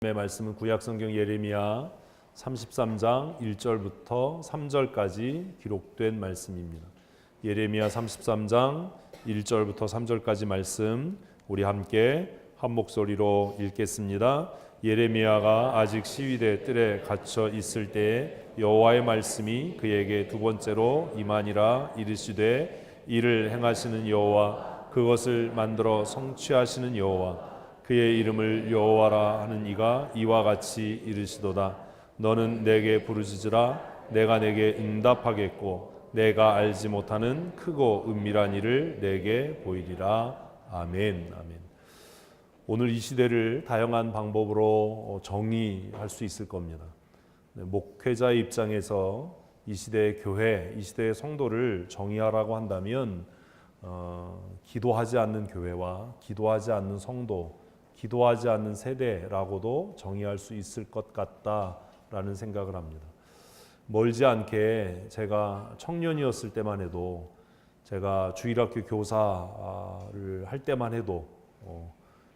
말씀은 구약성경 예레미야 33장 1절부터 3절까지 기록된 말씀입니다. 예레미야 33장 1절부터 3절까지 말씀 우리 함께 한 목소리로 읽겠습니다. 예레미야가 아직 시위대 뜰에 갇혀 있을 때에 여호와의 말씀이 그에게 두 번째로 임하니라. 이르시되 이를 행하시는 여호와, 그것을 만들어 성취하시는 여호와, 그의 이름을 여호와라 하는 이가 이와 같이 이르시도다. 너는 내게 부르짖으라. 내가 내게 응답하겠고 내가 알지 못하는 크고 은밀한 일을 내게 보이리라. 아멘. 아멘. 오늘 이 시대를 다양한 방법으로 정의할 수 있을 겁니다. 목회자의 입장에서 이 시대의 교회, 이 시대의 성도를 정의하라고 한다면 기도하지 않는 교회와 기도하지 않는 성도, 기도하지 않는 세대라고도 정의할 수 있을 것 같다라는 생각을 합니다. 멀지 않게 제가 청년이었을 때만 해도, 제가 주일학교 교사를 할 때만 해도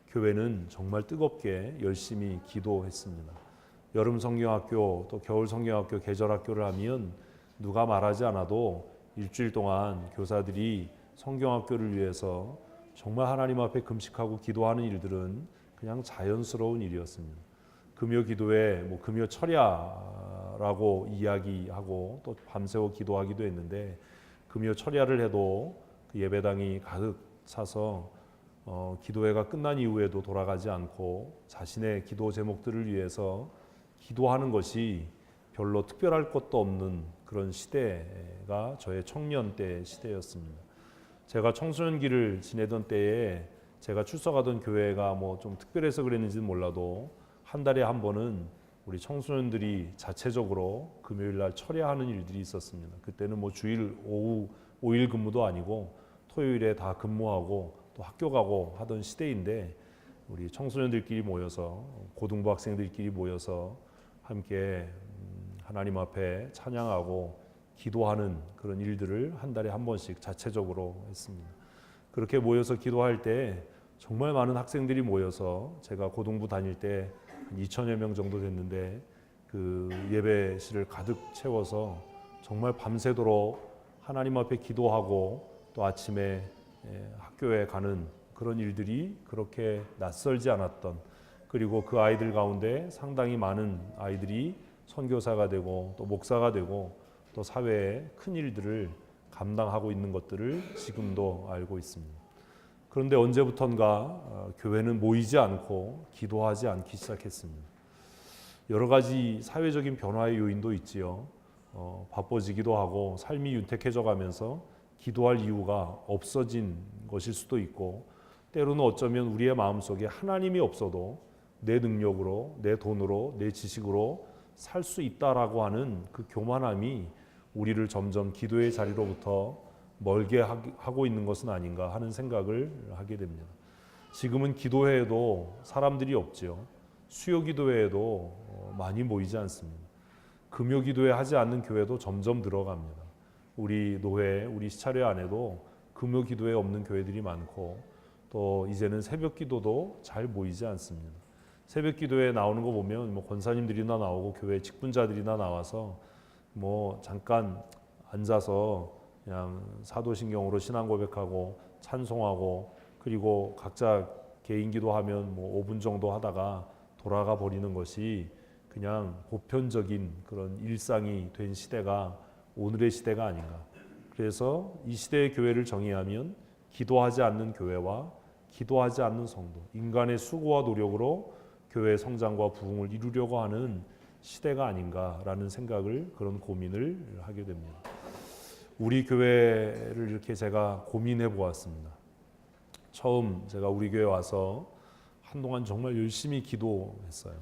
교회는 정말 뜨겁게 열심히 기도했습니다. 여름 성경학교 또 겨울 성경학교 계절학교를 하면 누가 말하지 않아도 일주일 동안 교사들이 성경학교를 위해서 정말 하나님 앞에 금식하고 기도하는 일들은 그냥 자연스러운 일이었습니다. 금요 기도에 금요 철야라고 이야기하고 또 밤새워 기도하기도 했는데, 금요 철야를 해도 그 예배당이 가득 차서 기도회가 끝난 이후에도 돌아가지 않고 자신의 기도 제목들을 위해서 기도하는 것이 별로 특별할 것도 없는 그런 시대가 저의 청년 때 시대였습니다. 제가 청소년기를 지내던 때에 제가 출석하던 교회가 좀 특별해서 그랬는지는 몰라도 한 달에 한 번은 우리 청소년들이 자체적으로 금요일 날 철야하는 일들이 있었습니다. 그때는 주일 오후 5일 근무도 아니고 토요일에 다 근무하고 또 학교 가고 하던 시대인데, 우리 청소년들끼리 모여서, 고등부 학생들끼리 모여서 함께 하나님 앞에 찬양하고 기도하는 그런 일들을 한 달에 한 번씩 자체적으로 했습니다. 그렇게 모여서 기도할 때 정말 많은 학생들이 모여서, 제가 고등부 다닐 때 한 2천여 명 정도 됐는데 그 예배실을 가득 채워서 정말 밤새도록 하나님 앞에 기도하고 또 아침에 학교에 가는 그런 일들이 그렇게 낯설지 않았던, 그리고 그 아이들 가운데 상당히 많은 아이들이 선교사가 되고 또 목사가 되고 또 사회에 큰 일들을 감당하고 있는 것들을 지금도 알고 있습니다. 그런데 언제부턴가 교회는 모이지 않고 기도하지 않기 시작했습니다. 여러 가지 사회적인 변화의 요인도 있지요. 바빠지기도 하고 삶이 윤택해져 가면서 기도할 이유가 없어진 것일 수도 있고, 때로는 어쩌면 우리의 마음속에 하나님이 없어도 내 능력으로, 내 돈으로, 내 지식으로 살 수 있다라고 하는 그 교만함이 우리를 점점 기도의 자리로부터 멀게 하고 있는 것은 아닌가 하는 생각을 하게 됩니다. 지금은 기도회에도 사람들이 없지요. 수요 기도회에도 많이 모이지 않습니다. 금요 기도회 하지 않는 교회도 점점 늘어갑니다. 우리 노회, 우리 시차례 안에도 금요 기도회 없는 교회들이 많고, 또 이제는 새벽 기도도 잘 모이지 않습니다. 새벽 기도에 나오는 거 보면 권사님들이나 나오고 교회 직분자들이나 나와서 잠깐 앉아서 그냥 사도신경으로 신앙 고백하고 찬송하고, 그리고 각자 개인 기도하면 5분 정도 하다가 돌아가 버리는 것이 그냥 보편적인 그런 일상이 된 시대가 오늘의 시대가 아닌가. 그래서 이 시대의 교회를 정의하면 기도하지 않는 교회와 기도하지 않는 성도, 인간의 수고와 노력으로 교회의 성장과 부흥을 이루려고 하는 시대가 아닌가라는 생각을, 그런 고민을 하게 됩니다. 우리 교회를 이렇게 제가 고민해 보았습니다. 처음 제가 우리 교회 와서 한동안 정말 열심히 기도했어요.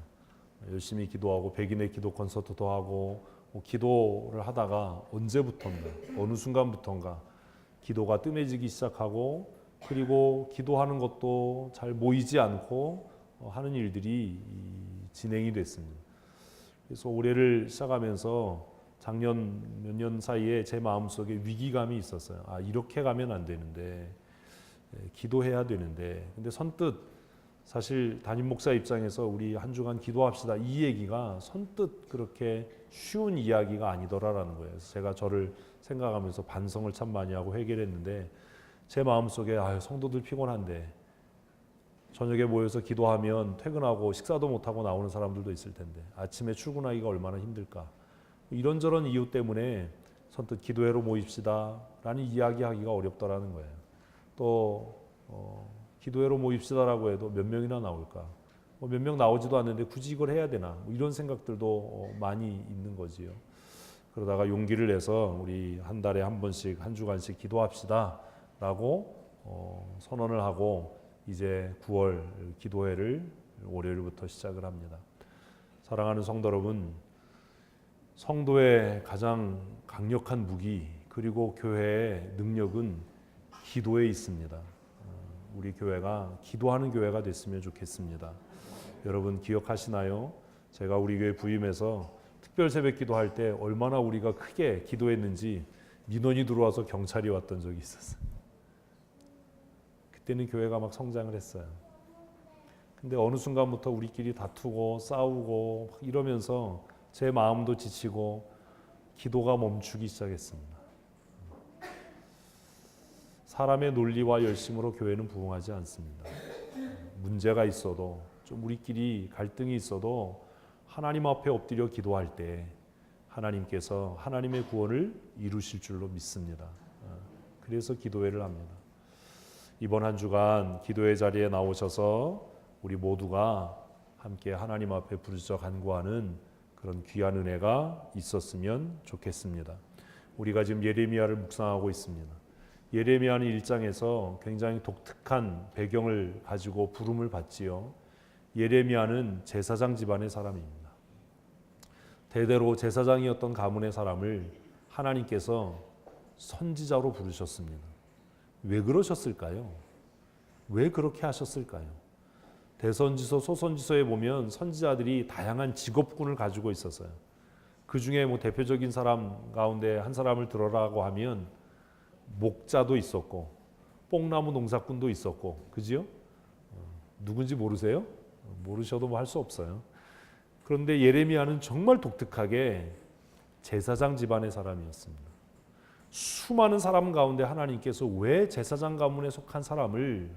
열심히 기도하고 백인의 기도 콘서트도 하고 기도를 하다가 언제부턴가, 어느 순간부턴가 기도가 뜸해지기 시작하고, 그리고 기도하는 것도 잘 모이지 않고 하는 일들이 진행이 됐습니다. 그래서 올해를 시작하면서 작년 몇 년 사이에 제 마음속에 위기감이 있었어요. 이렇게 가면 안 되는데, 기도해야 되는데, 근데 선뜻 사실 담임 목사 입장에서 우리 한 주간 기도합시다 이 얘기가 선뜻 그렇게 쉬운 이야기가 아니더라라는 거예요. 그래서 제가 저를 생각하면서 반성을 참 많이 하고 회개했는데 제 마음속에 성도들 피곤한데 저녁에 모여서 기도하면 퇴근하고 식사도 못하고 나오는 사람들도 있을 텐데 아침에 출근하기가 얼마나 힘들까. 이런저런 이유 때문에 선뜻 기도회로 모입시다 라는 이야기하기가 어렵더라는 거예요. 또 기도회로 모입시다라고 해도 몇 명이나 나올까? 몇 명 나오지도 않는데 굳이 이걸 해야 되나? 이런 생각들도 많이 있는 거지요. 그러다가 용기를 내서 우리 한 달에 한 번씩 한 주간씩 기도합시다라고 선언을 하고 이제 9월 기도회를 월요일부터 시작을 합니다. 사랑하는 성도 여러분, 성도의 가장 강력한 무기 그리고 교회의 능력은 기도에 있습니다. 우리 교회가 기도하는 교회가 됐으면 좋겠습니다. 여러분 기억하시나요? 제가 우리 교회 부임해서 특별 새벽 기도할 때 얼마나 우리가 크게 기도했는지 민원이 들어와서 경찰이 왔던 적이 있었어요. 그때는 교회가 막 성장을 했어요. 근데 어느 순간부터 우리끼리 다투고 싸우고 막 이러면서 제 마음도 지치고 기도가 멈추기 시작했습니다. 사람의 논리와 열심으로 교회는 부흥하지 않습니다. 문제가 있어도 좀 우리끼리 갈등이 있어도 하나님 앞에 엎드려 기도할 때 하나님께서 하나님의 구원을 이루실 줄로 믿습니다. 그래서 기도회를 합니다. 이번 한 주간 기도회 자리에 나오셔서 우리 모두가 함께 하나님 앞에 부르짖어 간구하는 그런 귀한 은혜가 있었으면 좋겠습니다. 우리가 지금 예레미야를 묵상하고 있습니다. 예레미야는 1장에서 굉장히 독특한 배경을 가지고 부름을 받지요. 예레미야는 제사장 집안의 사람입니다. 대대로 제사장이었던 가문의 사람을 하나님께서 선지자로 부르셨습니다. 왜 그러셨을까요? 왜 그렇게 하셨을까요? 대선지서, 소선지서에 보면 선지자들이 다양한 직업군을 가지고 있었어요. 그 중에 대표적인 사람 가운데 한 사람을 들어라고 하면 목자도 있었고 뽕나무 농사꾼도 있었고, 그지요? 누군지 모르세요? 모르셔도 할 수 없어요. 그런데 예레미야는 정말 독특하게 제사장 집안의 사람이었습니다. 수많은 사람 가운데 하나님께서 왜 제사장 가문에 속한 사람을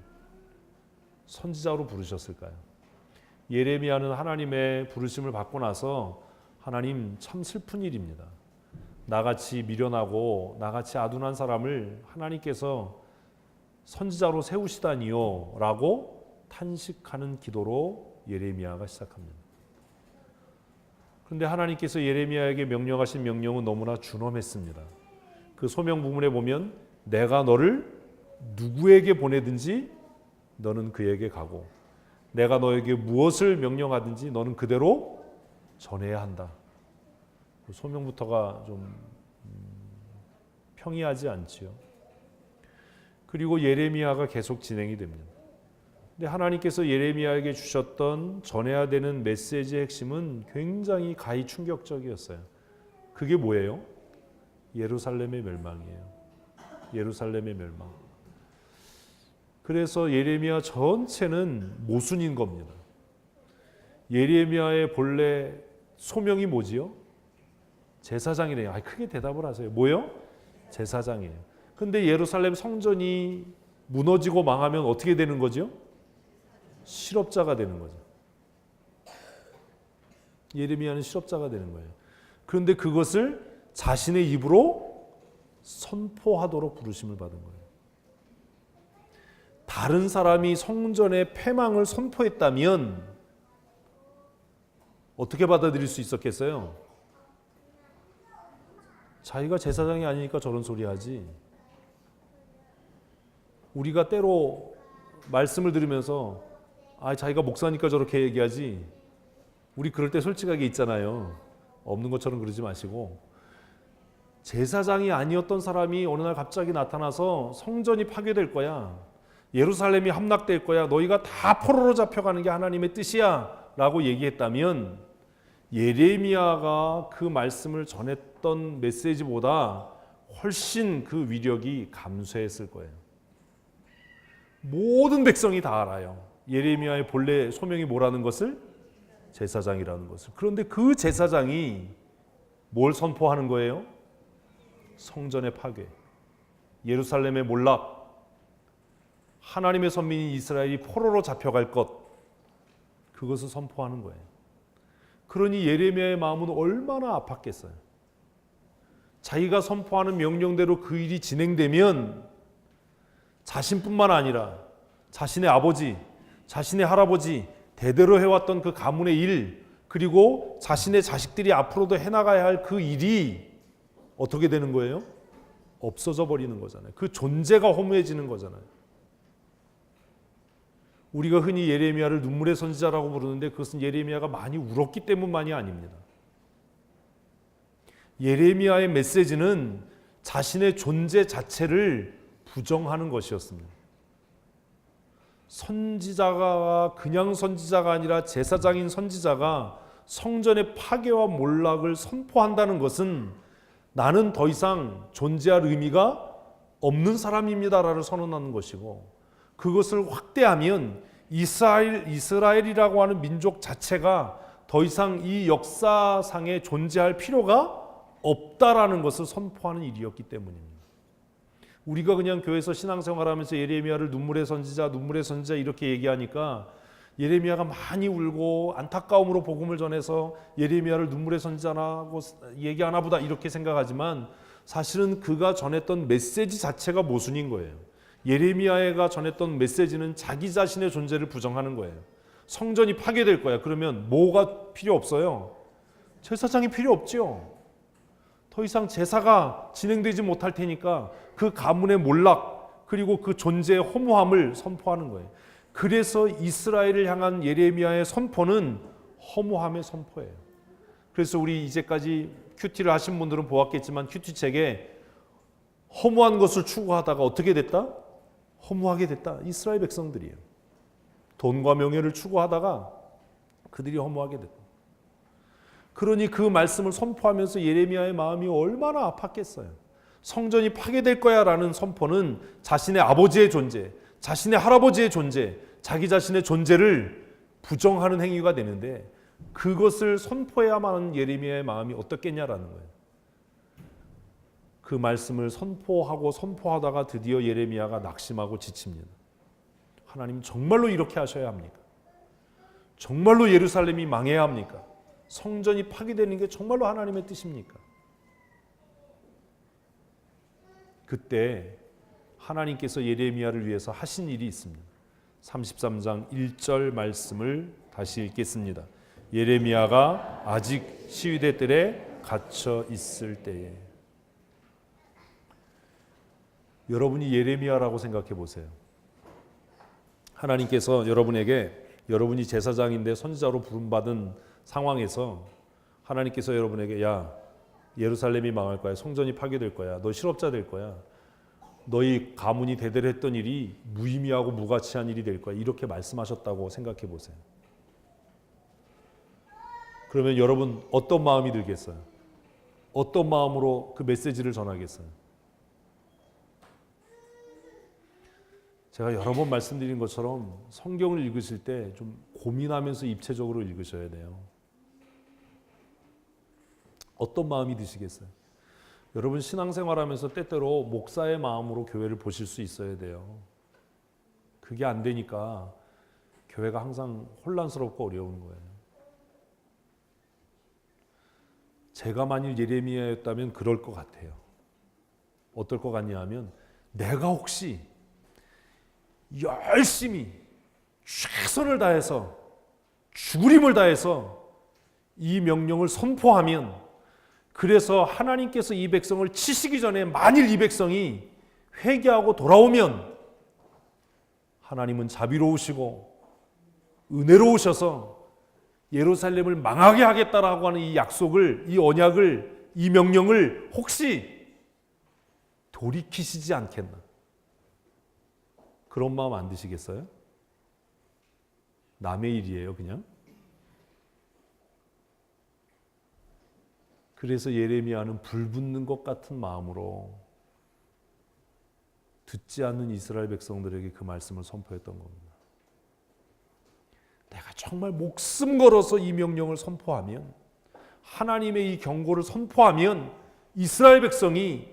선지자로 부르셨을까요? 예레미야는 하나님의 부르심을 받고 나서 하나님 참 슬픈 일입니다. 나같이 미련하고 나같이 아둔한 사람을 하나님께서 선지자로 세우시다니요 라고 탄식하는 기도로 예레미야가 시작합니다. 그런데 하나님께서 예레미야에게 명령하신 명령은 너무나 준엄했습니다. 그 소명 부분에 보면 내가 너를 누구에게 보내든지 너는 그에게 가고 내가 너에게 무엇을 명령하든지 너는 그대로 전해야 한다. 소명부터가 좀 평이하지 않지요. 그리고 예레미야가 계속 진행이 됩니다. 근데 하나님께서 예레미야에게 주셨던 전해야 되는 메시지의 핵심은 굉장히 가히 충격적이었어요. 그게 뭐예요? 예루살렘의 멸망이에요. 예루살렘의 멸망. 그래서 예레미야 전체는 모순인 겁니다. 예레미야의 본래 소명이 뭐지요? 제사장이래요. 크게 대답을 하세요. 뭐요? 제사장이에요. 근데 예루살렘 성전이 무너지고 망하면 어떻게 되는 거죠? 실업자가 되는 거죠. 예레미야는 실업자가 되는 거예요. 그런데 그것을 자신의 입으로 선포하도록 부르심을 받은 거예요. 다른 사람이 성전의 패망을 선포했다면 어떻게 받아들일 수 있었겠어요? 자기가 제사장이 아니니까 저런 소리 하지. 우리가 때로 말씀을 들으면서 자기가 목사니까 저렇게 얘기하지. 우리 그럴 때 솔직하게 있잖아요. 없는 것처럼 그러지 마시고 제사장이 아니었던 사람이 어느 날 갑자기 나타나서 성전이 파괴될 거야. 예루살렘이 함락될 거야. 너희가 다 포로로 잡혀가는 게 하나님의 뜻이야 라고 얘기했다면 예레미야가 그 말씀을 전했던 메시지보다 훨씬 그 위력이 감쇄했을 거예요. 모든 백성이 다 알아요. 예레미야의 본래 소명이 뭐라는 것을? 제사장이라는 것을. 그런데 그 제사장이 뭘 선포하는 거예요? 성전의 파괴, 예루살렘의 몰락, 하나님의 선민인 이스라엘이 포로로 잡혀갈 것, 그것을 선포하는 거예요. 그러니 예레미야의 마음은 얼마나 아팠겠어요. 자기가 선포하는 명령대로 그 일이 진행되면 자신뿐만 아니라 자신의 아버지, 자신의 할아버지, 대대로 해왔던 그 가문의 일, 그리고 자신의 자식들이 앞으로도 해나가야 할 그 일이 어떻게 되는 거예요? 없어져 버리는 거잖아요. 그 존재가 허무해지는 거잖아요. 우리가 흔히 예레미야를 눈물의 선지자라고 부르는데 그것은 예레미야가 많이 울었기 때문만이 아닙니다. 예레미야의 메시지는 자신의 존재 자체를 부정하는 것이었습니다. 선지자가 그냥 선지자가 아니라 제사장인 선지자가 성전의 파괴와 몰락을 선포한다는 것은 나는 더 이상 존재할 의미가 없는 사람입니다라를 선언하는 것이고, 그것을 확대하면 이스라엘이라고 하는 민족 자체가 더 이상 이 역사상에 존재할 필요가 없다라는 것을 선포하는 일이었기 때문입니다. 우리가 그냥 교회에서 신앙생활하면서 예레미야를 눈물의 선지자 이렇게 얘기하니까 예레미야가 많이 울고 안타까움으로 복음을 전해서 예레미야를 눈물의 선지자라고 얘기하나 보다 이렇게 생각하지만, 사실은 그가 전했던 메시지 자체가 모순인 거예요. 예레미야가 전했던 메시지는 자기 자신의 존재를 부정하는 거예요. 성전이 파괴될 거야. 그러면 뭐가 필요 없어요? 제사장이 필요 없죠. 더 이상 제사가 진행되지 못할 테니까 그 가문의 몰락, 그리고 그 존재의 허무함을 선포하는 거예요. 그래서 이스라엘을 향한 예레미야의 선포는 허무함의 선포예요. 그래서 우리 이제까지 큐티를 하신 분들은 보았겠지만 큐티책에 허무한 것을 추구하다가 어떻게 됐다? 허무하게 됐다. 이스라엘 백성들이에요. 돈과 명예를 추구하다가 그들이 허무하게 됐다. 그러니 그 말씀을 선포하면서 예레미야의 마음이 얼마나 아팠겠어요. 성전이 파괴될 거야 라는 선포는 자신의 아버지의 존재, 자신의 할아버지의 존재, 자기 자신의 존재를 부정하는 행위가 되는데, 그것을 선포해야만 하는 예레미야의 마음이 어떻겠냐라는 거예요. 그 말씀을 선포하다가 드디어 예레미야가 낙심하고 지칩니다. 하나님 정말로 이렇게 하셔야 합니까? 정말로 예루살렘이 망해야 합니까? 성전이 파괴되는 게 정말로 하나님의 뜻입니까? 그때 하나님께서 예레미야를 위해서 하신 일이 있습니다. 33장 1절 말씀을 다시 읽겠습니다. 예레미야가 아직 시위대 뜰에 갇혀 있을 때에. 여러분이 예레미야라고 생각해 보세요. 하나님께서 여러분이 제사장인데 선지자로 부름받은 상황에서 하나님께서 여러분에게 야, 예루살렘이 망할 거야. 성전이 파괴될 거야. 너 실업자 될 거야. 너희 가문이 대대로 했던 일이 무의미하고 무가치한 일이 될 거야. 이렇게 말씀하셨다고 생각해 보세요. 그러면 여러분 어떤 마음이 들겠어요? 어떤 마음으로 그 메시지를 전하겠어요? 제가 여러 번 말씀드린 것처럼 성경을 읽으실 때 좀 고민하면서 입체적으로 읽으셔야 돼요. 어떤 마음이 드시겠어요? 여러분 신앙생활하면서 때때로 목사의 마음으로 교회를 보실 수 있어야 돼요. 그게 안 되니까 교회가 항상 혼란스럽고 어려운 거예요. 제가 만일 예레미야였다면 그럴 것 같아요. 어떨 것 같냐 하면, 내가 혹시 열심히 최선을 다해서 죽을 힘을 다해서 이 명령을 선포하면, 그래서 하나님께서 이 백성을 치시기 전에 만일 이 백성이 회개하고 돌아오면 하나님은 자비로우시고 은혜로우셔서 예루살렘을 망하게 하겠다라고 하는 이 약속을, 이 언약을, 이 명령을 혹시 돌이키시지 않겠나? 그런 마음 안 드시겠어요? 남의 일이에요, 그냥. 그래서 예레미야는 불붙는 것 같은 마음으로 듣지 않는 이스라엘 백성들에게 그 말씀을 선포했던 겁니다. 정말 목숨 걸어서 이 명령을 선포하면, 하나님의 이 경고를 선포하면 이스라엘 백성이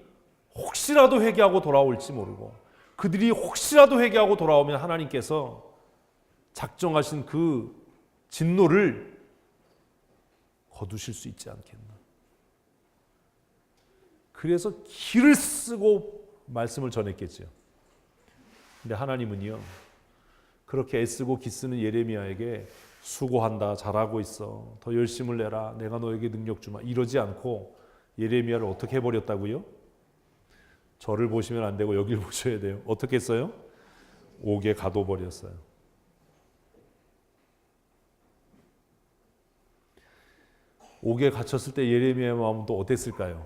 혹시라도 회개하고 돌아올지 모르고, 그들이 혹시라도 회개하고 돌아오면 하나님께서 작정하신 그 진노를 거두실 수 있지 않겠나. 그래서 기를 쓰고 말씀을 전했겠죠. 근데 하나님은요, 그렇게 애쓰고 기쓰는 예레미야에게 수고한다, 잘하고 있어, 더 열심을 내라, 내가 너에게 능력 주마, 이러지 않고 예레미야를 어떻게 해버렸다고요? 저를 보시면 안 되고 여길 보셔야 돼요. 어떻게 했어요? 옥에 가둬버렸어요. 옥에 갇혔을 때 예레미야의 마음은 또 어땠을까요?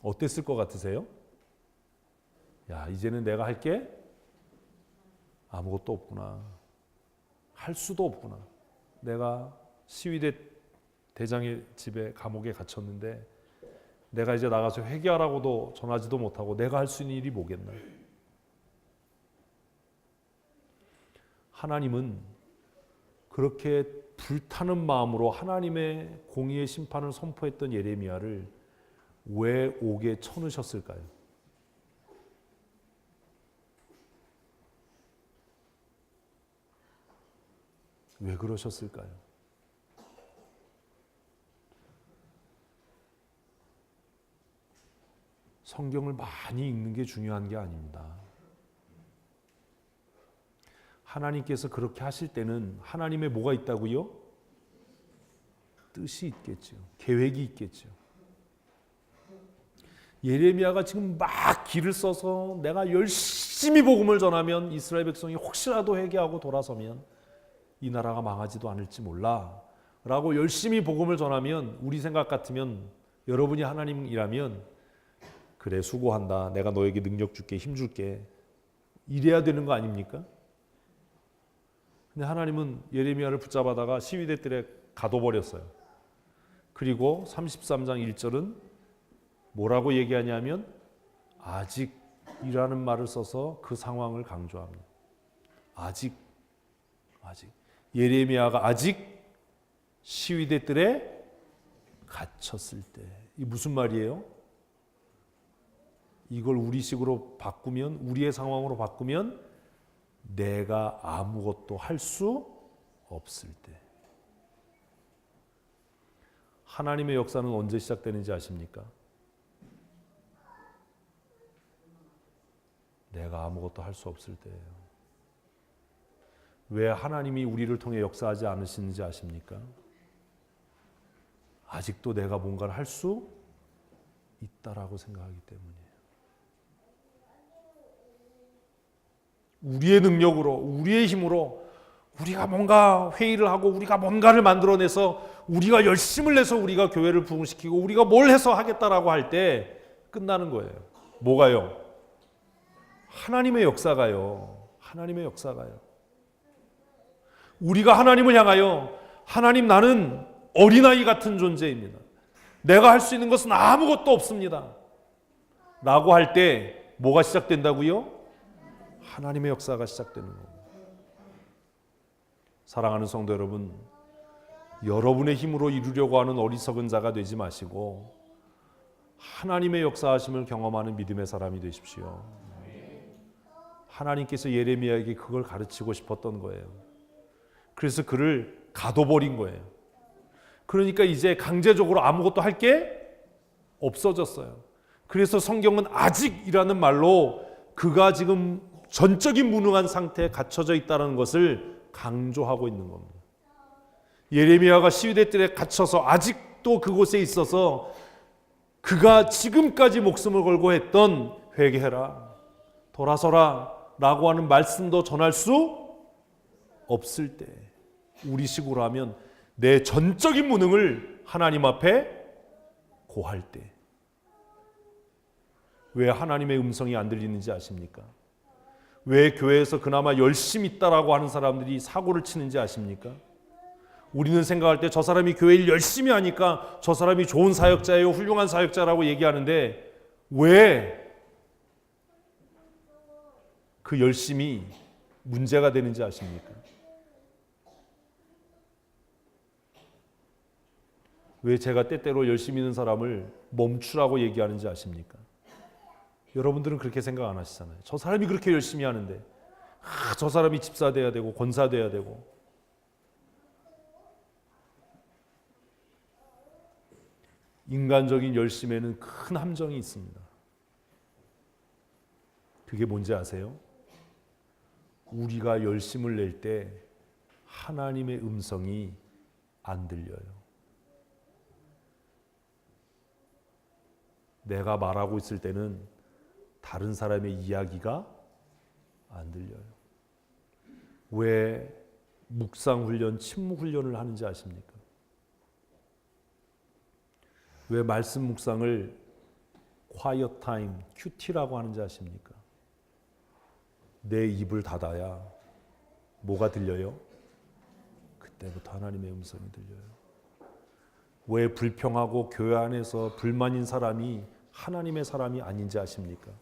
어땠을 것 같으세요? 야, 이제는 내가 할 게 아무것도 없구나. 할 수도 없구나. 내가 시위대 대장의 집에 감옥에 갇혔는데 내가 이제 나가서 회개하라고도 전하지도 못하고 내가 할 수 있는 일이 뭐겠나. 하나님은 그렇게 불타는 마음으로 하나님의 공의의 심판을 선포했던 예레미야를 왜 옥에 쳐넣으셨을까요? 왜 그러셨을까요? 성경을 많이 읽는 게 중요한 게 아닙니다. 하나님께서 그렇게 하실 때는 하나님의 뭐가 있다고요? 뜻이 있겠죠. 계획이 있겠죠. 예레미야가 지금 막 기를 써서 내가 열심히 복음을 전하면 이스라엘 백성이 혹시라도 회개하고 돌아서면 이 나라가 망하지도 않을지 몰라 라고 열심히 복음을 전하면, 우리 생각 같으면, 여러분이 하나님이라면 그래, 수고한다, 내가 너에게 능력 줄게, 힘 줄게, 이래야 되는 거 아닙니까? 근데 하나님은 예레미야를 붙잡아다가 시위대 뜰에 가둬버렸어요. 그리고 33장 1절은 뭐라고 얘기하냐면 아직이라는 말을 써서 그 상황을 강조합니다. 아직. 예레미야가 아직 시위대 뜰에 갇혔을 때. 이 무슨 말이에요? 이걸 우리식으로 바꾸면, 우리의 상황으로 바꾸면 내가 아무것도 할 수 없을 때. 하나님의 역사는 언제 시작되는지 아십니까? 내가 아무것도 할 수 없을 때예요. 왜 하나님이 우리를 통해 역사하지 않으시는지 아십니까? 아직도 내가 뭔가를 할 수 있다라고 생각하기 때문이에요. 우리의 능력으로, 우리의 힘으로 우리가 뭔가 회의를 하고 우리가 뭔가를 만들어내서 우리가 열심을 내서 우리가 교회를 부흥시키고 우리가 뭘 해서 하겠다라고 할 때 끝나는 거예요. 뭐가요? 하나님의 역사가요. 하나님의 역사가요. 우리가 하나님을 향하여 하나님, 나는 어린아이 같은 존재입니다. 내가 할 수 있는 것은 아무것도 없습니다. 라고 할 때 뭐가 시작된다고요? 하나님의 역사가 시작되는 겁니다. 사랑하는 성도 여러분, 여러분의 힘으로 이루려고 하는 어리석은 자가 되지 마시고 하나님의 역사하심을 경험하는 믿음의 사람이 되십시오. 하나님께서 예레미야에게 그걸 가르치고 싶었던 거예요. 그래서 그를 가둬버린 거예요. 그러니까 이제 강제적으로 아무것도 할 게 없어졌어요. 그래서 성경은 아직이라는 말로 그가 지금 전적인 무능한 상태에 갇혀져 있다는 것을 강조하고 있는 겁니다. 예레미야가 시위대 뜰에 갇혀서 아직도 그곳에 있어서 그가 지금까지 목숨을 걸고 했던 회개해라, 돌아서라 라고 하는 말씀도 전할 수 없을 때, 우리식으로 하면 내 전적인 무능을 하나님 앞에 고할 때. 왜 하나님의 음성이 안 들리는지 아십니까? 왜 교회에서 그나마 열심히 있다라고 하는 사람들이 사고를 치는지 아십니까? 우리는 생각할 때 저 사람이 교회를 열심히 하니까 저 사람이 좋은 사역자예요, 훌륭한 사역자라고 얘기하는데 왜 그 열심이 문제가 되는지 아십니까? 왜 제가 때때로 열심히 있는 사람을 멈추라고 얘기하는지 아십니까? 여러분들은 그렇게 생각 안 하시잖아요. 저 사람이 그렇게 열심히 하는데 저 사람이 집사 돼야 되고 권사 돼야 되고. 인간적인 열심에는 큰 함정이 있습니다. 그게 뭔지 아세요? 우리가 열심을 낼 때 하나님의 음성이 안 들려요. 내가 말하고 있을 때는 다른 사람의 이야기가 안 들려요. 왜 묵상 훈련, 침묵 훈련을 하는지 아십니까? 왜 말씀 묵상을 quiet time, QT라고 하는지 아십니까? 내 입을 닫아야 뭐가 들려요? 그때부터 하나님의 음성이 들려요. 왜 불평하고 교회 안에서 불만인 사람이 하나님의 사람이 아닌지 아십니까?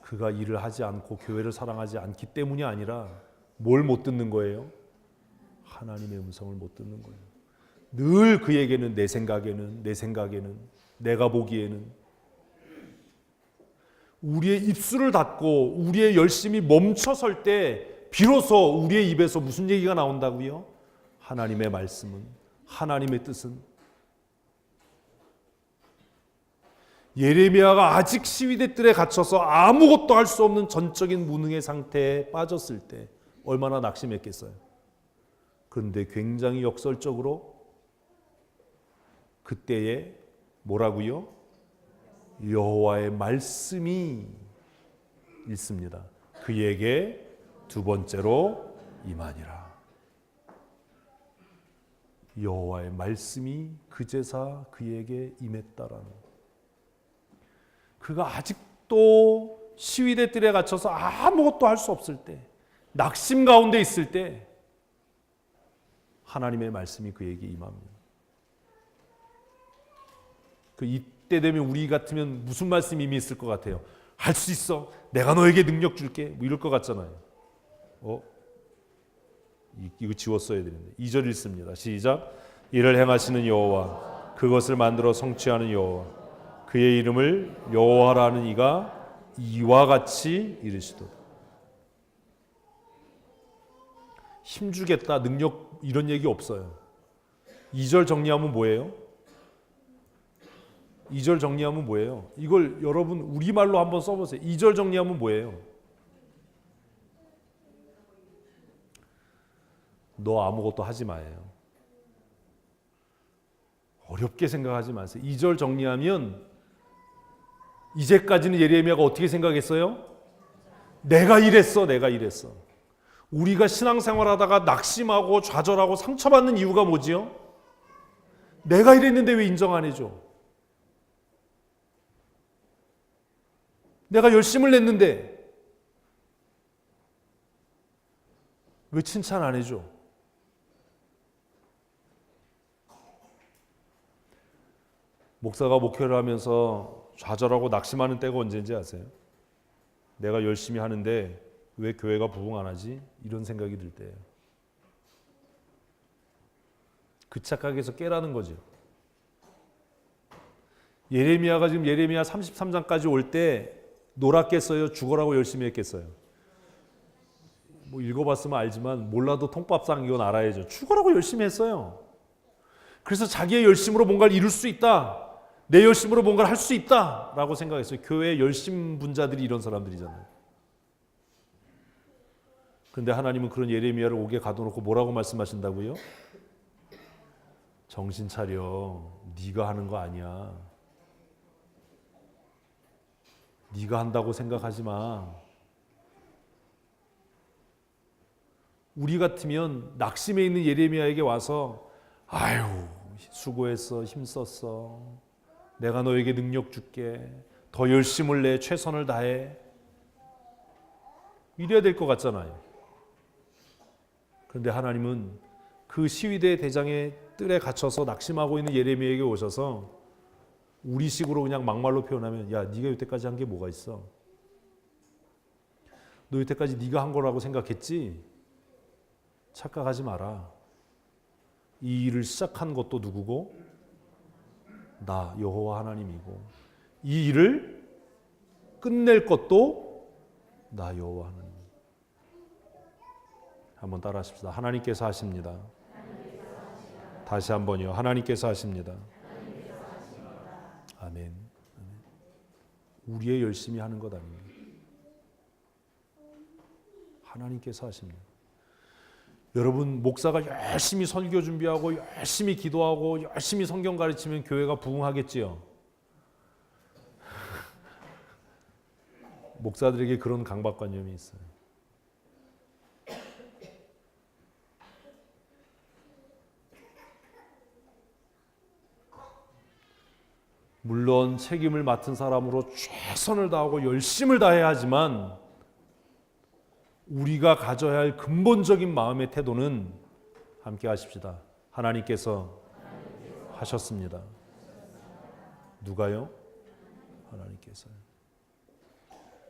그가 일을 하지 않고 교회를 사랑하지 않기 때문이 아니라 뭘 못 듣는 거예요? 하나님의 음성을 못 듣는 거예요. 늘 그에게는 내 생각에는 내가 보기에는 우리의 입술을 닫고 우리의 열심이 멈춰설 때 비로소 우리의 입에서 무슨 얘기가 나온다고요? 하나님의 말씀은, 하나님의 뜻은. 예레미야가 아직 시위대 뜰에 갇혀서 아무것도 할 수 없는 전적인 무능의 상태에 빠졌을 때 얼마나 낙심했겠어요. 그런데 굉장히 역설적으로 그때에 뭐라고요? 여호와의 말씀이 있습니다. 그에게 두 번째로 임하니라. 여호와의 말씀이 그제사 그에게 임했다라는. 그가 아직도 시위대 뜰에 갇혀서 아무것도 할 수 없을 때, 낙심 가운데 있을 때 하나님의 말씀이 그에게 임합니다. 이때 되면 우리 같으면 무슨 말씀이 이미 있을 것 같아요? 할 수 있어. 내가 너에게 능력 줄게. 뭐 이럴 것 같잖아요. 이거 지웠어야 되는데. 2절 읽습니다. 시작. 이를 행하시는 여호와, 그것을 만들어 성취하는 여호와, 그의 이름을 여호와라는 이가 이와 같이 이르시도다. 힘주겠다, 능력 이런 얘기 없어요. 2절 정리하면 뭐예요? 2절 정리하면 뭐예요? 이걸 여러분 우리말로 한번 써보세요. 2절 정리하면 뭐예요? 너 아무것도 하지 마예요. 어렵게 생각하지 마세요. 2절 정리하면 이제까지는 예레미야가 어떻게 생각했어요? 내가 이랬어. 우리가 신앙생활하다가 낙심하고 좌절하고 상처받는 이유가 뭐지요? 내가 이랬는데 왜 인정 안 해줘? 내가 열심을 냈는데 왜 칭찬 안 해줘? 목사가 목회를 하면서 좌절하고 낙심하는 때가 언제인지 아세요? 내가 열심히 하는데 왜 교회가 부흥 안 하지? 이런 생각이 들 때예요. 그 착각에서 깨라는 거죠. 예레미야가 지금 예레미야 33장까지 올 때 놀았겠어요? 죽어라고 열심히 했겠어요? 뭐 읽어봤으면 알지만 몰라도 통밥상 이건 알아야죠. 죽어라고 열심히 했어요. 그래서 자기의 열심으로 뭔가를 이룰 수 있다. 내 열심으로 뭔가를 할 수 있다 라고 생각했어요. 교회의 열심 분자들이 이런 사람들이잖아요. 그런데 하나님은 그런 예레미야를 옥에 가둬놓고 뭐라고 말씀하신다고요? 정신 차려. 네가 하는 거 아니야. 네가 한다고 생각하지 마. 우리 같으면 낙심해 있는 예레미야에게 와서 아유 수고했어. 힘썼어. 내가 너에게 능력 줄게. 더 열심을 내. 최선을 다해. 이래야 될 것 같잖아요. 그런데 하나님은 그 시위대 대장의 뜰에 갇혀서 낙심하고 있는 예레미야에게 오셔서 우리식으로 그냥 막말로 표현하면 야 네가 여태까지 한 게 뭐가 있어? 너 여태까지 네가 한 거라고 생각했지? 착각하지 마라. 이 일을 시작한 것도 누구고? 나 여호와 하나님이고, 이 일을 끝낼 것도 나 여호와 하나님. 한번 따라 하십시다. 하나님께서 하십니다. 다시 한번요. 하나님께서 하십니다. 아멘. 우리의 열심히 하는 것 아닙니다. 하나님께서 하십니다. 여러분, 목사가 열심히 설교 준비하고 열심히 기도하고 열심히 성경 가르치면 교회가 부흥하겠지요? 목사들에게 그런 강박관념이 있어요. 물론 책임을 맡은 사람으로 최선을 다하고 열심을 다해야 하지만 우리가 가져야 할 근본적인 마음의 태도는 함께 하십시다. 하나님께서 하셨습니다. 누가요? 하나님께서요.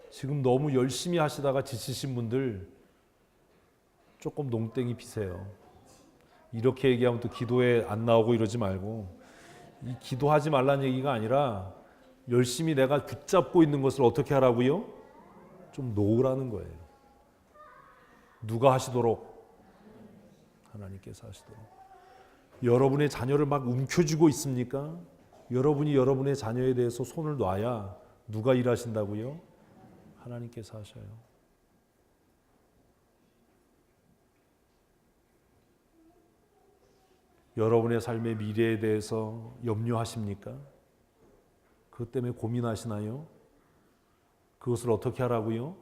지금 너무 열심히 하시다가 지치신 분들 조금 농땡이 피세요. 이렇게 얘기하면 또 기도에 안 나오고 이러지 말고, 이 기도하지 말라는 얘기가 아니라 열심히 내가 붙잡고 있는 것을 어떻게 하라고요? 좀 놓으라는 거예요. 누가 하시도록? 하나님께서 하시도록. 여러분의 자녀를 막 움켜쥐고 있습니까? 여러분이 여러분의 자녀에 대해서 손을 놔야 누가 일하신다고요? 하나님께서 하셔요. 여러분의 삶의 미래에 대해서 염려하십니까? 그것 때문에 고민하시나요? 그것을 어떻게 하라고요?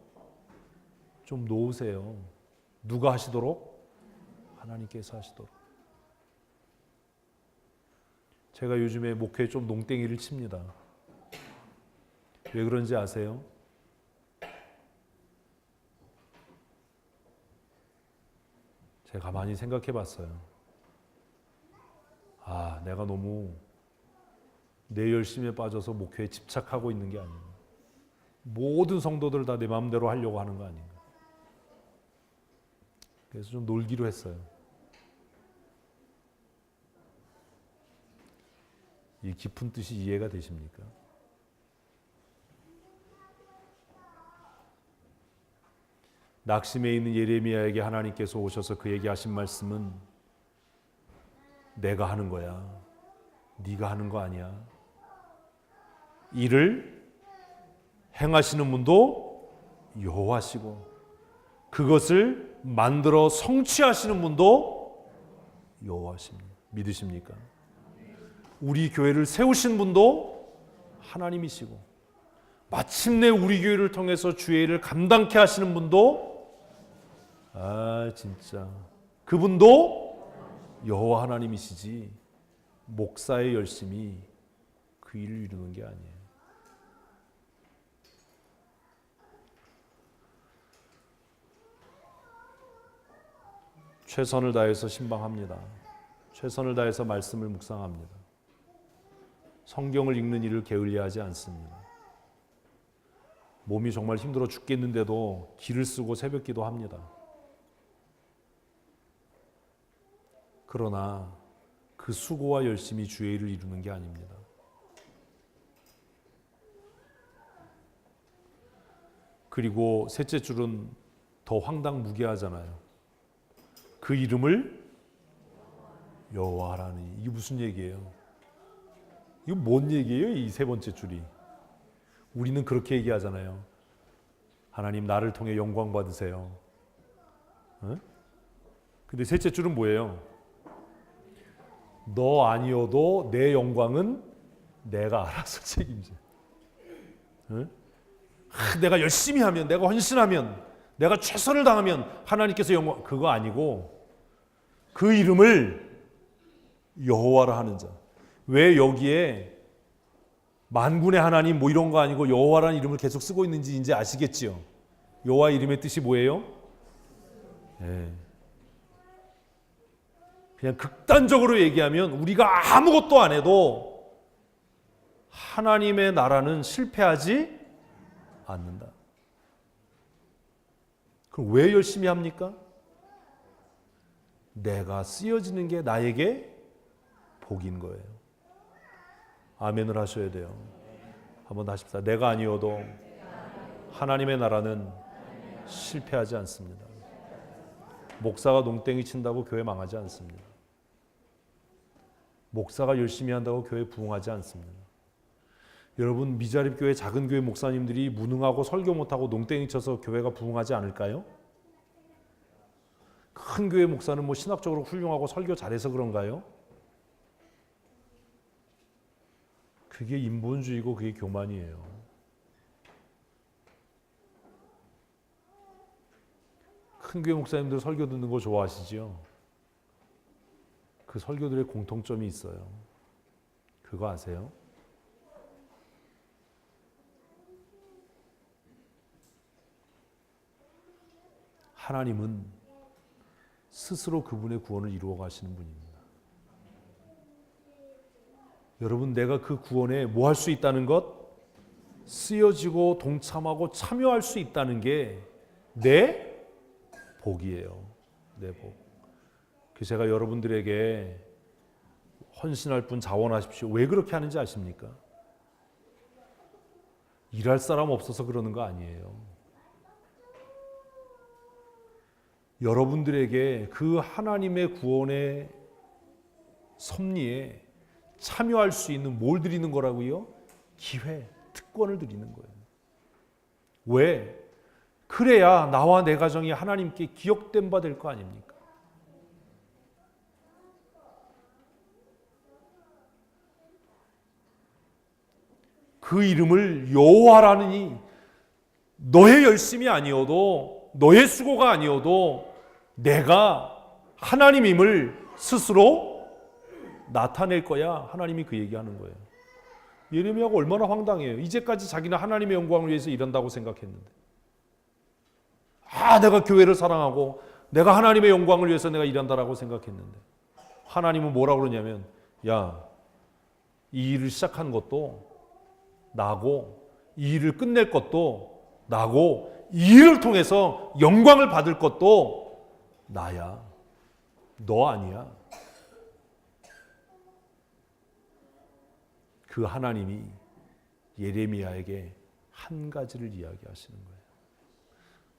좀 놓으세요. 누가 하시도록? 하나님께서 하시도록. 제가 요즘에 목회에 좀 농땡이를 칩니다. 왜 그런지 아세요? 제가 가만히 생각해 봤어요. 내가 너무 내 열심에 빠져서 목회에 집착하고 있는 게 아닌가. 모든 성도들 다 내 마음대로 하려고 하는 거 아닌가. 그래서 좀 놀기로 했어요. 이 깊은 뜻이 이해가 되십니까? 낙심해 있는 예레미야에게 하나님께서 오셔서 그에게 하신 말씀은 내가 하는 거야. 네가 하는 거 아니야. 이를 행하시는 분도 여호와시고 그것을 만들어 성취하시는 분도 여호와십니다. 믿으십니까? 우리 교회를 세우신 분도 하나님이시고 마침내 우리 교회를 통해서 주의 일을 감당케 하시는 분도 진짜 그분도 여호와 하나님이시지 목사의 열심이 그 일을 이루는 게 아니에요. 최선을 다해서 신방합니다. 최선을 다해서 말씀을 묵상합니다. 성경을 읽는 일을 게을리하지 않습니다. 몸이 정말 힘들어 죽겠는데도 기를 쓰고 새벽 기도합니다. 그러나 그 수고와 열심이 주의 일을 이루는 게 아닙니다. 그리고 셋째 줄은 더 황당무계하잖아요. 그 이름을 여호와라니. 이게 무슨 얘기예요? 이거 뭔 얘기예요? 이 세 번째 줄이. 우리는 그렇게 얘기하잖아요. 하나님 나를 통해 영광 받으세요. 근데 셋째 줄은 뭐예요? 너 아니어도 내 영광은 내가 알아서 책임져. 내가 열심히 하면, 내가 헌신하면, 내가 최선을 다하면 하나님께서 영광, 그거 아니고 그 이름을 여호와라 하는 자. 왜 여기에 만군의 하나님 뭐 이런 거 아니고 여호와라는 이름을 계속 쓰고 있는지 이제 아시겠지요? 여호와 이름의 뜻이 뭐예요? 네. 그냥 극단적으로 얘기하면 우리가 아무것도 안 해도 하나님의 나라는 실패하지 않는다. 그럼 왜 열심히 합니까? 내가 쓰여지는 게 나에게 복인 거예요. 아멘을 하셔야 돼요. 한번 더 하십시다. 내가 아니어도 하나님의 나라는 실패하지 않습니다. 목사가 농땡이 친다고 교회 망하지 않습니다. 목사가 열심히 한다고 교회 부흥하지 않습니다. 여러분, 미자립 교회 작은 교회 목사님들이 무능하고 설교 못하고 농땡이 쳐서 교회가 부흥하지 않을까요? 큰 교회 목사는 뭐 신학적으로 훌륭하고 설교 잘해서 그런가요? 그게 인본주의고 그게 교만이에요. 큰 교회 목사님들 설교 듣는 거 좋아하시죠? 그 설교들의 공통점이 있어요. 그거 아세요? 하나님은 스스로 그분의 구원을 이루어 가시는 분입니다. 여러분, 내가 그 구원에 뭐 할 수 있다는 것? 쓰여지고 동참하고 참여할 수 있다는 게 내 복이에요. 내 복. 그래서 제가 여러분들에게 헌신할 분 자원하십시오. 왜 그렇게 하는지 아십니까? 일할 사람 없어서 그러는 거 아니에요. 여러분들에게 그 하나님의 구원의 섭리에 참여할 수 있는 뭘 드리는 거라고요? 기회, 특권을 드리는 거예요. 왜? 그래야 나와 내 가정이 하나님께 기억된 바 될 거 아닙니까? 그 이름을 여호와라느니 너의 열심이 아니어도 너의 수고가 아니어도 내가 하나님임을 스스로 나타낼 거야. 하나님이 그 얘기하는 거예요. 예레미야가 얼마나 황당해요. 이제까지 자기는 하나님의 영광을 위해서 일한다고 생각했는데, 내가 교회를 사랑하고 내가 하나님의 영광을 위해서 내가 일한다라고 생각했는데, 하나님은 뭐라고 그러냐면, 야, 이 일을 시작한 것도 나고 이 일을 끝낼 것도 나고 이 일을 통해서 영광을 받을 것도 나야. 너 아니야. 그 하나님이 예레미야에게 한 가지를 이야기하시는 거예요.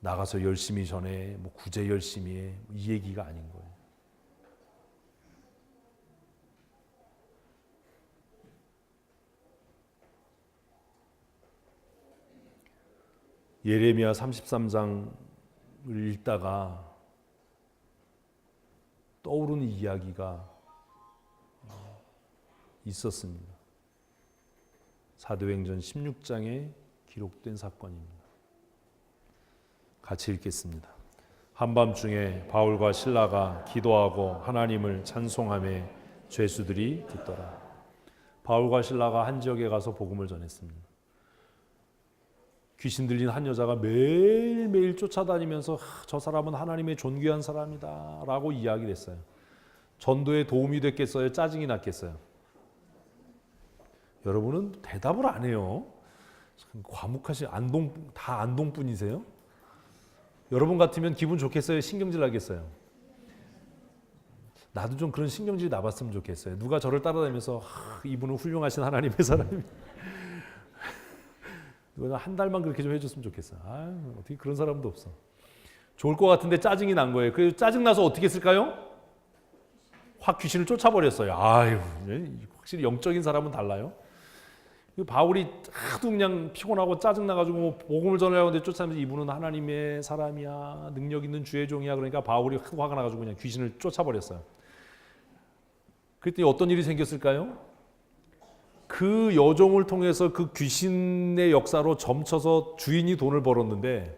나가서 열심히 전해, 뭐 구제 열심히 해, 이 얘기가 아닌 거예요. 예레미야 33장을 읽다가 떠오르는 이야기가 있었습니다. 사도행전 16장에 기록된 사건입니다. 같이 읽겠습니다. 한밤중에 바울과 실라가 기도하고 하나님을 찬송하며 죄수들이 듣더라. 바울과 실라가 한 지역에 가서 복음을 전했습니다. 귀신 들린 한 여자가 매일매일 쫓아다니면서 저 사람은 하나님의 존귀한 사람이다 라고 이야기를 했어요. 전도에 도움이 됐겠어요? 짜증이 났겠어요? 여러분은 대답을 안 해요. 과묵하신 다 안동분이세요? 여러분 같으면 기분 좋겠어요? 신경질 나겠어요? 나도 좀 그런 신경질이 나봤으면 좋겠어요. 누가 저를 따라다니면서 이분은 훌륭하신 하나님의 사람이 누가 한 달만 그렇게 좀 해줬으면 좋겠어. 어떻게 그런 사람도 없어. 좋을 것 같은데 짜증이 난 거예요. 그래서 짜증나서 어떻게 했을까요? 확 귀신을 쫓아버렸어요. 확실히 영적인 사람은 달라요. 바울이 하도 그냥 피곤하고 짜증나가지고 뭐 복음을 전하려고 하는데 쫓아내면서 이분은 하나님의 사람이야, 능력 있는 주의 종이야. 그러니까 바울이 화가 나가지고 그냥 귀신을 쫓아버렸어요. 그랬더니 어떤 일이 생겼을까요? 그 여종을 통해서 그 귀신의 역사로 점쳐서 주인이 돈을 벌었는데,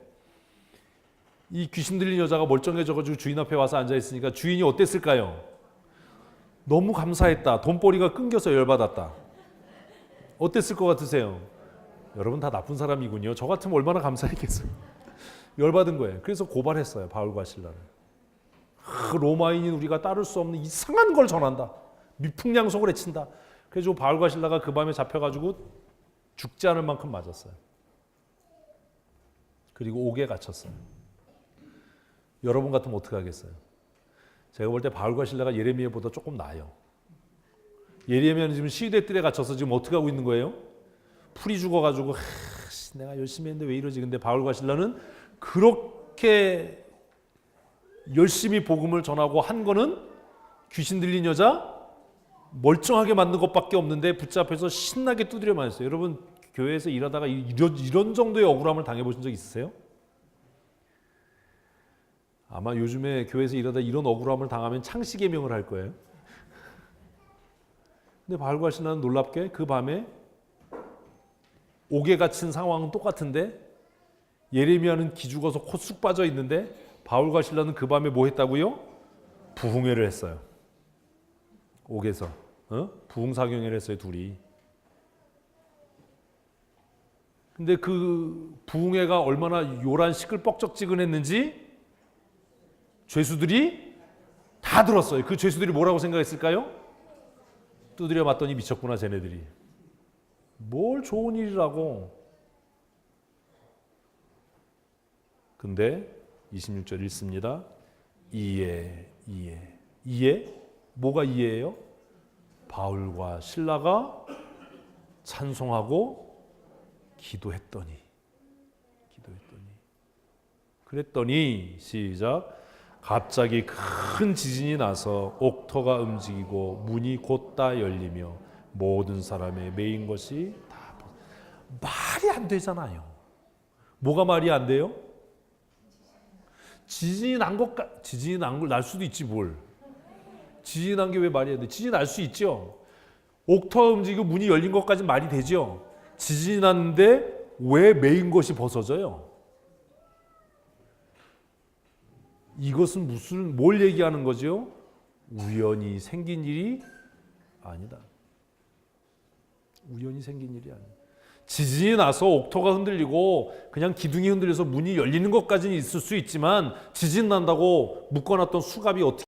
이 귀신 들린 여자가 멀쩡해져가지고 주인 앞에 와서 앉아있으니까 주인이 어땠을까요? 너무 감사했다. 돈벌이가 끊겨서 열받았다. 어땠을 것 같으세요? 여러분 다 나쁜 사람이군요. 저 같으면 얼마나 감사했겠어요. 열받은 거예요. 그래서 고발했어요. 바울과 실라를. 로마인인 우리가 따를 수 없는 이상한 걸 전한다. 미풍양속을 해친다. 그래서 바울과 실라가 그 밤에 잡혀가지고 죽지 않을 만큼 맞았어요. 그리고 옥에 갇혔어요. 여러분 같으면 어떻게 하겠어요? 제가 볼 때 바울과 실라가 예레미야보다 조금 나아요. 예레미야는 지금 시위대 뜰에 갇혀서 지금 어떻게 하고 있는 거예요? 풀이 죽어가지고 내가 열심히 했는데 왜 이러지? 근데 바울과 실라는 그렇게 열심히 복음을 전하고 한 거는 귀신 들린 여자 멀쩡하게 만든 것밖에 없는데 붙잡혀서 신나게 두드려 맞았어요. 여러분 교회에서 일하다가 이런 정도의 억울함을 당해보신 적 있으세요? 아마 요즘에 교회에서 일하다 이런 억울함을 당하면 창씨개명을 할 거예요. 근데 바울과 실라는 놀랍게 그 밤에 옥에 갇힌 상황은 똑같은데 예레미야는 기죽어서 코 쑥 빠져 있는데 바울과 실라는 그 밤에 뭐 했다고요? 부흥회를 했어요. 옥에서 부흥사경회를 했어요, 둘이. 근데 그 부흥회가 얼마나 요란 시끌벅적지근했는지 죄수들이 다 들었어요. 그 죄수들이 뭐라고 생각했을까요? 두드려 맞더니 미쳤구나 쟤네들이. 뭘 좋은 일이라고. 근데 26절 읽습니다. 이에 뭐가 이에예요? 바울과 실라가 찬송하고 기도했더니 그랬더니 시작. 갑자기 큰 지진이 나서 옥터가 움직이고 문이 곧다 열리며 모든 사람의 메인 것이 다 말이 안 되잖아요. 뭐가 말이 안 돼요? 지진이 날 수도 있지 뭘. 지진이 난 게 왜 말이 안 돼? 지진이 날 수 있죠. 옥터가 움직이고 문이 열린 것까지는 말이 되죠. 지진이 났는데 왜 메인 것이 벗어져요? 이것은 뭘 얘기하는 거죠? 우연히 생긴 일이 아니다. 우연히 생긴 일이 아니다. 지진이 나서 옥터가 흔들리고 그냥 기둥이 흔들려서 문이 열리는 것까지는 있을 수 있지만 지진 난다고 묶어놨던 수갑이 어떻게